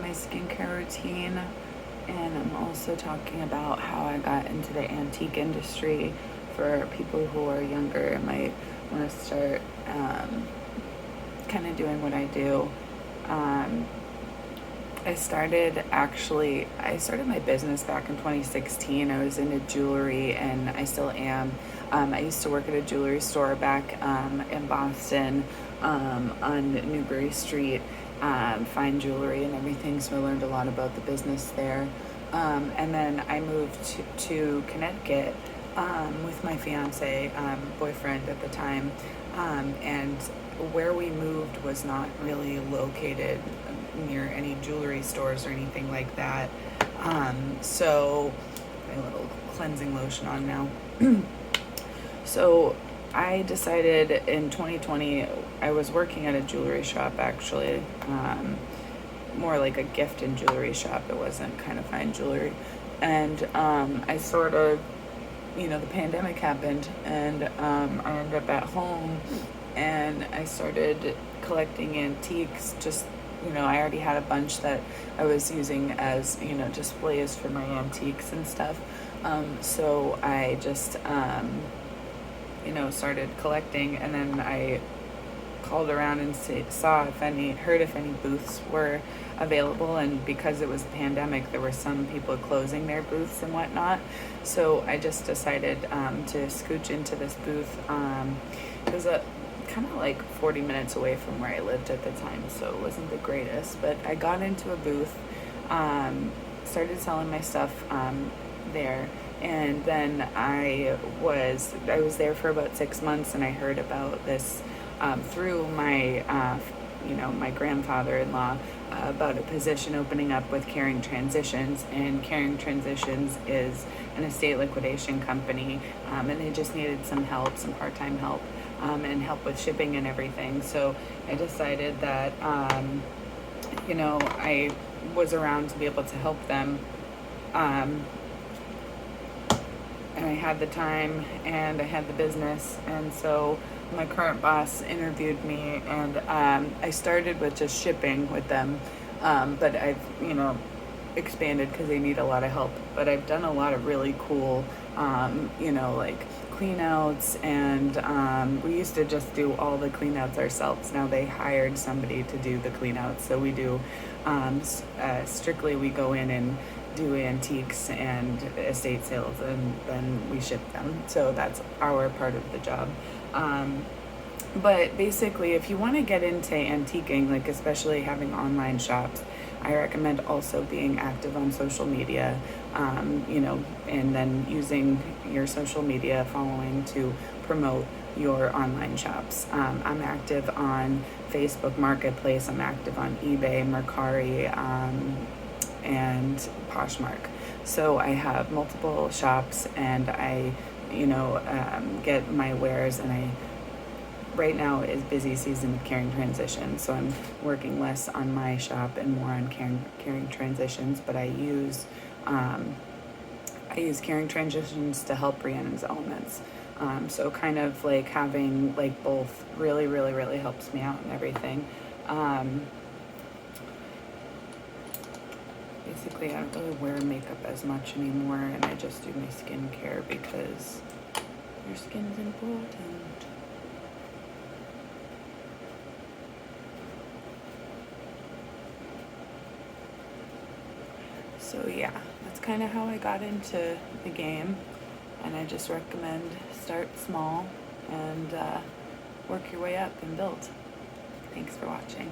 my skincare routine, and I'm also talking about how I got into the antique industry for people who are younger and might want to start kind of doing what I do. Um, I started my business back in 2016. I was into jewelry and I still am. I used to work at a jewelry store back in Boston on Newbury Street, fine jewelry and everything. So I learned a lot about the business there. And then I moved to Connecticut with my fiance, boyfriend at the time. And where we moved was not really located near any jewelry stores or anything like that. So my little cleansing lotion on now. So I decided in 2020, I was working at a jewelry shop actually, more like a gift and jewelry shop. It wasn't kind of fine jewelry. And I sort of, the pandemic happened and I ended up at home and I started collecting antiques. Just, I already had a bunch that I was using as, displays for my antiques and stuff. So I just, started collecting, and then I called around and heard if any booths were available. And because it was the pandemic, there were some people closing their booths and whatnot. So I just decided to scooch into this booth. It was kind of like 40 minutes away from where I lived at the time, so it wasn't the greatest. But I got into a booth, started selling my stuff there. And then I was there for about 6 months, and I heard about this through my my grandfather-in-law about a position opening up with Caring Transitions. And Caring Transitions is an estate liquidation company, and they just needed some part-time help, and help with shipping and everything. So I decided that I was around to be able to help them. And I had the time and I had the business, and so my current boss interviewed me, and I started with just shipping with them, but I've expanded because they need a lot of help. But I've done a lot of really cool like clean outs, and we used to just do all the clean outs ourselves. Now they hired somebody to do the clean outs, so we do strictly, we go in and do antiques and estate sales, and then we ship them. So that's our part of the job. But basically, if you want to get into antiquing, like especially having online shops, I recommend also being active on social media, and then using your social media following to promote your online shops. I'm active on Facebook Marketplace. I'm active on eBay, Mercari, and Poshmark. So I have multiple shops, and I, get my wares, and right now is busy season of Caring Transitions, so I'm working less on my shop and more on Caring Transitions, but I use Caring Transitions to help Rhiannon's elements. So kind of like having like both really, really, really helps me out and everything. Basically, I don't really wear makeup as much anymore, and I just do my skincare because your skin's important. So yeah, that's kind of how I got into the game, and I just recommend start small and work your way up and build. Thanks for watching.